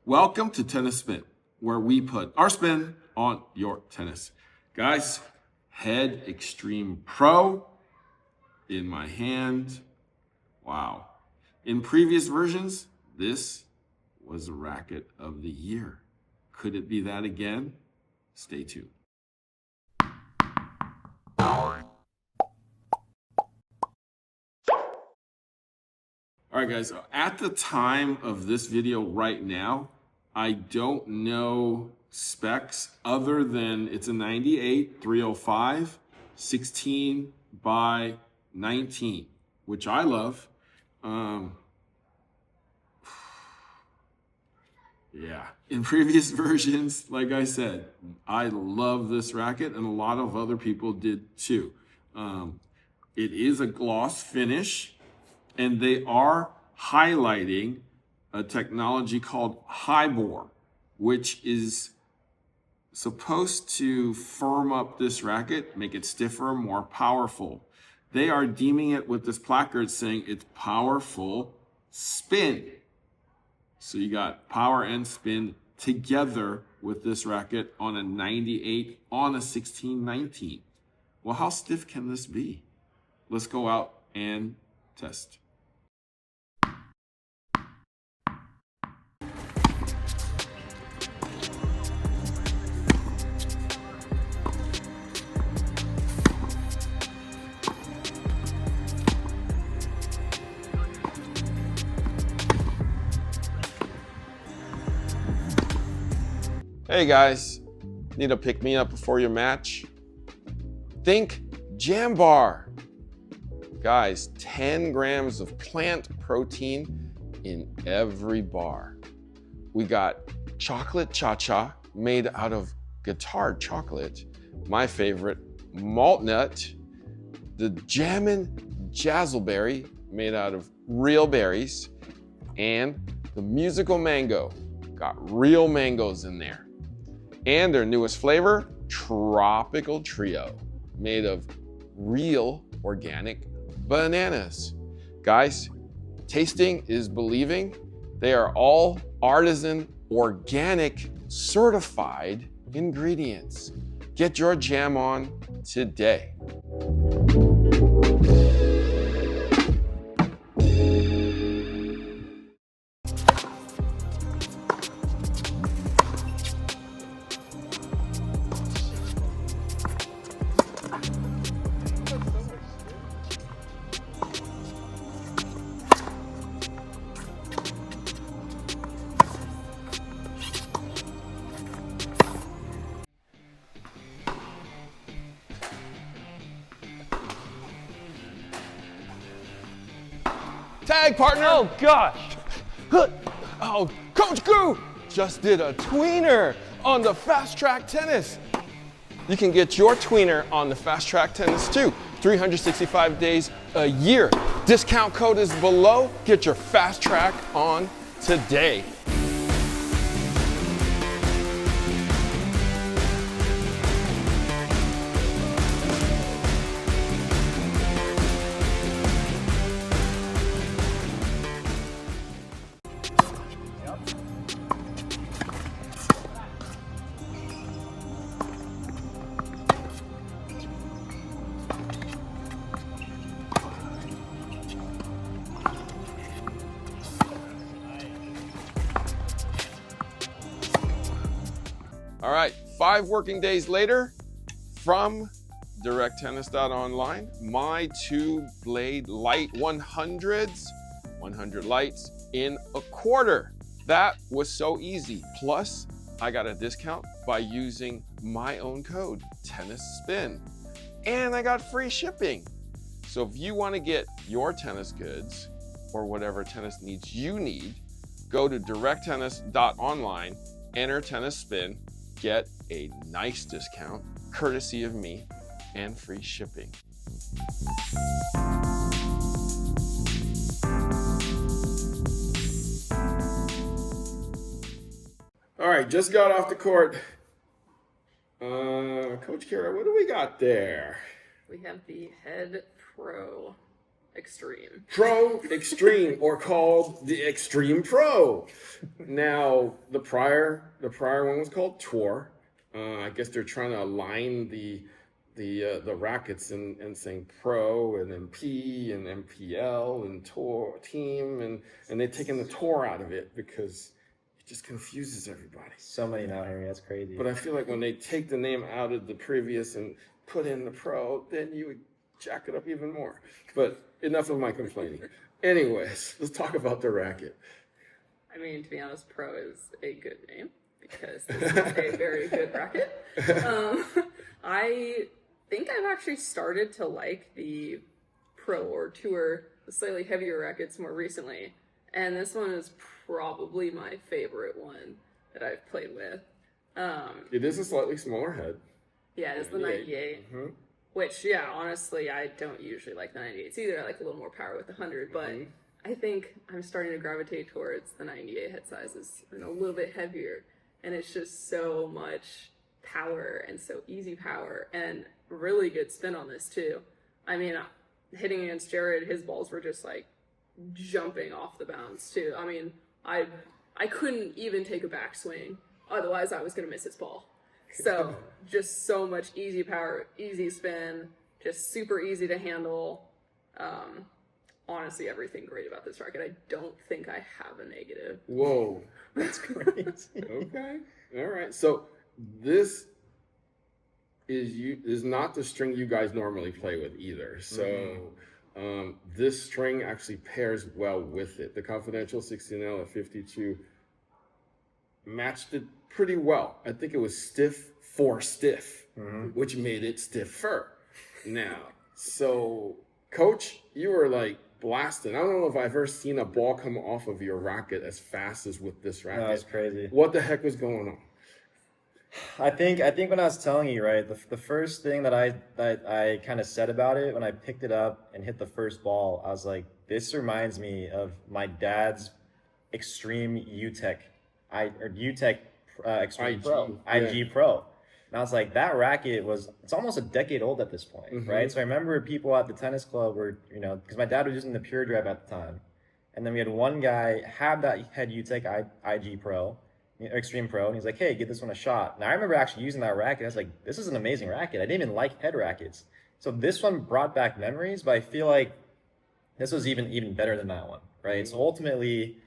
Welcome to Tennis Spin, where we put our spin on your tennis. Guys, Head Extreme Pro in my hand. Wow. In previous versions, this was a racket of the year. Could it be that again? Stay tuned. All right, guys, at the time of this video right now, I don't know specs other than it's a 98 305 16 by 19, which I love. Yeah, in previous versions, like I said, I love this racket and a lot of other people did too. It is a gloss finish, and they are highlighting a technology called Hy-Bor, which is supposed to firm up this racket, make it stiffer, more powerful. They are deeming it with this placard saying it's powerful spin. So you got power and spin together with this racket on a 98 on a 1619. Well, how stiff can this be? Let's go out and test. Hey guys, need a pick me up before your match? Think Jam Bar. Guys, 10 grams of plant protein in every bar. We got chocolate cha-cha made out of guitar chocolate, my favorite, malt nut, the Jammin' Jazzleberry made out of real berries, and the musical mango. Got real mangoes in there. And their newest flavor, Tropical Trio, made of real organic bananas. Guys, tasting is believing. They are all artisan, organic, certified ingredients. Get your jam on today. Tag, partner! Oh, gosh! Oh, Coach Goo just did a tweener on the Fast Track Tennis. You can get your tweener on the Fast Track Tennis too. 365 days a year. Discount code is below. Get your Fast Track on today. All right, 5 working days later, from directtennis.online, my 2-blade light 100s, 100 lights in a quarter. That was so easy. Plus, I got a discount by using my own code, Tennis Spin. And I got free shipping. So if you want to get your tennis goods or whatever tennis needs you need, go to directtennis.online, enter Tennis Spin, get a nice discount, courtesy of me, and free shipping. All right, just got off the court. Coach Kara, what do we got there? We have the Head Pro. Extreme. Pro Extreme, or called the Extreme Pro. Now, the prior one was called Tour. I guess they're trying to align the rackets and saying Pro and then P and MPL and Tour Team, and they've taken the Tour out of it because it just confuses everybody. So many now, Henry. That's crazy. But I feel like when they take the name out of the previous and put in the Pro, then you would jack it up even more. But enough of my complaining. Anyways, let's talk about the racket. I mean, to be honest, Pro is a good name because this is a very good racket. I think I've actually started to like the Pro or Tour, the slightly heavier rackets more recently. And this one is probably my favorite one that I've played with. It is a slightly smaller head. Yeah, it's the 98. Mm-hmm. Which, yeah, honestly, I don't usually like the 98s either. I like a little more power with the 100, but I think I'm starting to gravitate towards the 98 head sizes and a little bit heavier. And it's just so much power and so easy power and really good spin on this too. I mean, hitting against Jared, his balls were just like jumping off the bounce too. I mean, I couldn't even take a backswing. Otherwise, I was going to miss his ball. So just so much easy power, easy spin, just super easy to handle. Honestly, everything great about this racket. I don't think I have a negative. Whoa. That's crazy. Okay. All right. So this is not the string you guys normally play with either. So this string actually pairs well with it. The Confidential 16L at 52 matched it pretty well. I think it was stiff for stiff, which made it stiffer. Now, so Coach, you were like blasting. I don't know if I've ever seen a ball come off of your racket as fast as with this racket. No, it's crazy. What the heck was going on? I think when I was telling you, right, the first thing that I kind of said about it when I picked it up and hit the first ball, I was like, this reminds me of my dad's Extreme UTEC Extreme IG, Pro, yeah. IG Pro. And I was like, that racket it's almost a decade old at this point, right? So I remember people at the tennis club were, because my dad was using the Pure Drive at the time. And then we had one guy have that head UTEC IG Pro, Extreme Pro, and he's like, hey, give this one a shot. Now I remember actually using that racket. I was like, this is an amazing racket. I didn't even like head rackets. So this one brought back memories, but I feel like this was even better than that one, right? So ultimately,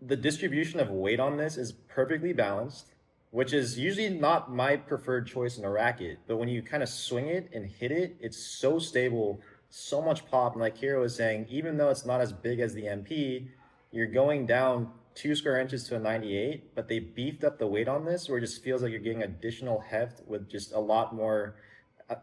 the distribution of weight on this is perfectly balanced, which is usually not my preferred choice in a racket. But when you kind of swing it and hit it, it's so stable, so much pop. And like Kira was saying, even though it's not as big as the MP, you're going down 2 square inches to a 98, but they beefed up the weight on this where it just feels like you're getting additional heft with just a lot more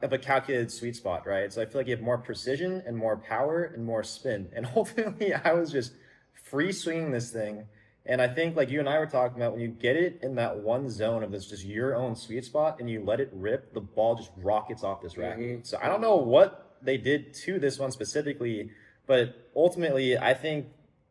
of a calculated sweet spot, right? So I feel like you have more precision and more power and more spin. And ultimately, I was just free swinging this thing. And I think like you and I were talking about, when you get it in that one zone of this just your own sweet spot and you let it rip, the ball just rockets off this racket. So I don't know what they did to this one specifically, but ultimately I think,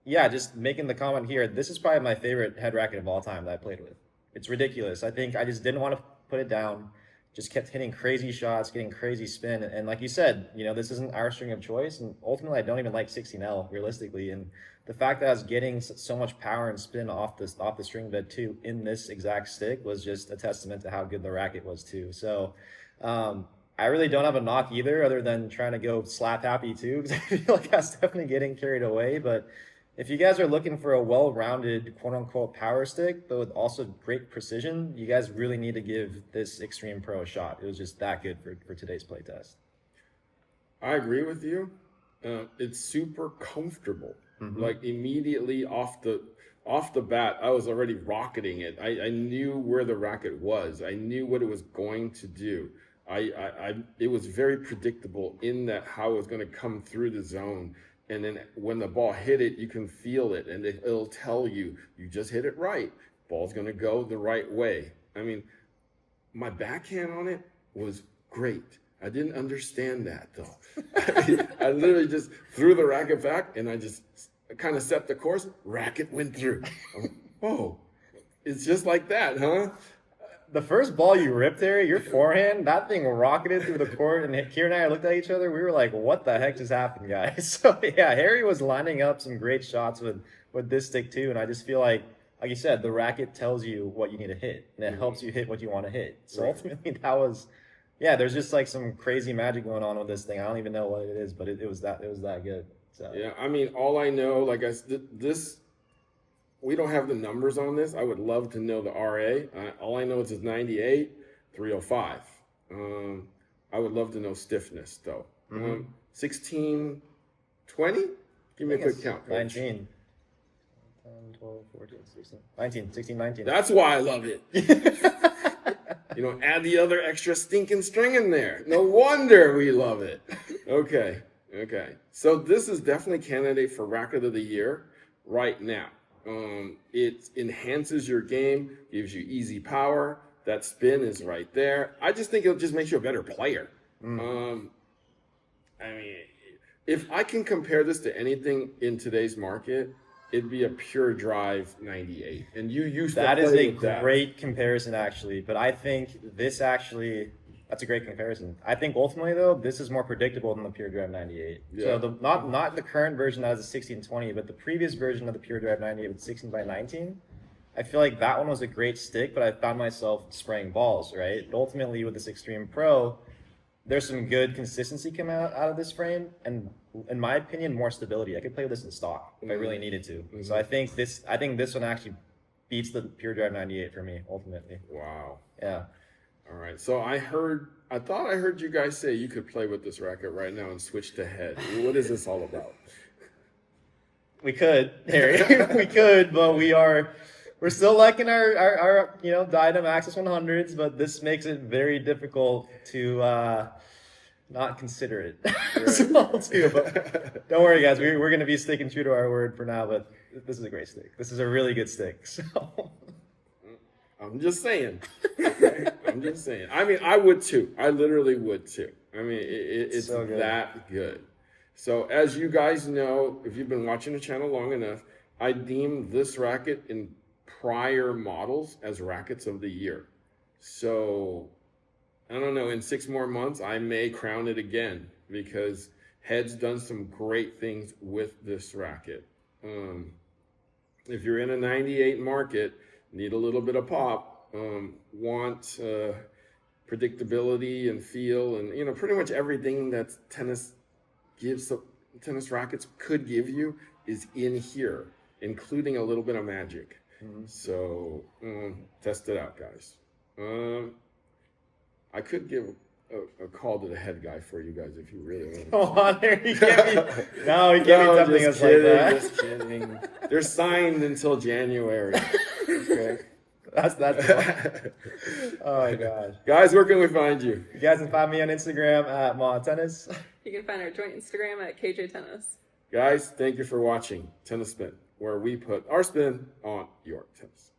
yeah, just making the comment here, this is probably my favorite head racket of all time that I played with. It's ridiculous. I think I just didn't want to put it down. Just kept hitting crazy shots, getting crazy spin. And like you said, this isn't our string of choice. And ultimately, I don't even like 16L realistically. And the fact that I was getting so much power and spin off the string bed too in this exact stick was just a testament to how good the racket was too. So I really don't have a knock either, other than trying to go slap happy too, because I feel like I was definitely getting carried away. But if you guys are looking for a well-rounded, quote-unquote, power stick, but with also great precision, you guys really need to give this Extreme Pro a shot. It was just that good for today's playtest. I agree with you. It's super comfortable. Like immediately off the bat, I was already rocketing it. I knew where the racket was. I knew what it was going to do. It was very predictable in that how it was going to come through the zone. And then when the ball hit it, you can feel it, and it'll tell you, you just hit it right. Ball's going to go the right way. I mean, my backhand on it was great. I didn't understand that, though. I literally just threw the racket back, and I just kind of set the course. Racket went through. I'm like, oh, it's just like that, huh? The first ball you ripped, Harry, your forehand, that thing rocketed through the court, and Kira and I looked at each other. We were like, "What the heck just happened, guys?" So yeah, Harry was lining up some great shots with this stick too, and I just feel like you said, the racket tells you what you need to hit, and it helps you hit what you want to hit. So ultimately, that was, yeah. There's just like some crazy magic going on with this thing. I don't even know what it is, but it was that good. So. Yeah, I mean, all I know, like this. We don't have the numbers on this. I would love to know the RA. All I know is it's 98, 305. I would love to know stiffness, though. 16, 20? Give me a quick count, Coach. 19. 10, 12, 14, 16. 19, 16, 19. That's why I love it. Add the other extra stinking string in there. No wonder we love it. Okay. So this is definitely candidate for Racket of the Year right now. It enhances your game, gives you easy power. That spin is right there. I just think it just makes you a better player. I mean, if I can compare this to anything in today's market, it'd be a pure drive 98. And you used that to is play a with that. great comparison, actually. But I think this actually, that's a great comparison. I think ultimately, though, this is more predictable than the Pure Drive 98. Yeah. So not the current version that has a 1620, but the previous version of the Pure Drive 98 with 16 by 19. I feel like that one was a great stick, but I found myself spraying balls, right? But ultimately, with this Extreme Pro, there's some good consistency come out of this frame, and in my opinion, more stability. I could play with this in stock if I really needed to. So I think this one actually beats the Pure Drive 98 for me, ultimately. Wow. Yeah. All right. So I thought I heard you guys say you could play with this racket right now and switch to head. What is this all about? We could, Harry. We could, but we're still liking our Diadem Access 100s, but this makes it very difficult to not consider it. But don't worry, guys. We're going to be sticking true to our word for now, but this is a great stick. This is a really good stick. So I'm just saying. Okay? I'm just saying. I mean, I would too. I literally would too. I mean, it's so good. That good. So as you guys know, if you've been watching the channel long enough, I deemed this racket in prior models as Rackets of the Year. So I don't know, in 6 more months, I may crown it again because Head's done some great things with this racket. If you're in a 98 market, need a little bit of pop, want predictability and feel, and pretty much everything that tennis rackets could give you is in here, including a little bit of magic. So test it out, guys. I could give a call to the head guy for you guys if you really want. Come on, there you can't be. No, you can't be tempting us like that. Just kidding. They're signed until January. Okay. That's fun. Oh my gosh. Guys, where can we find you? You guys can find me on Instagram at Ma Tennis. You can find our joint Instagram at KJ Tennis. Guys, thank you for watching Tennis Spin, where we put our spin on your tennis.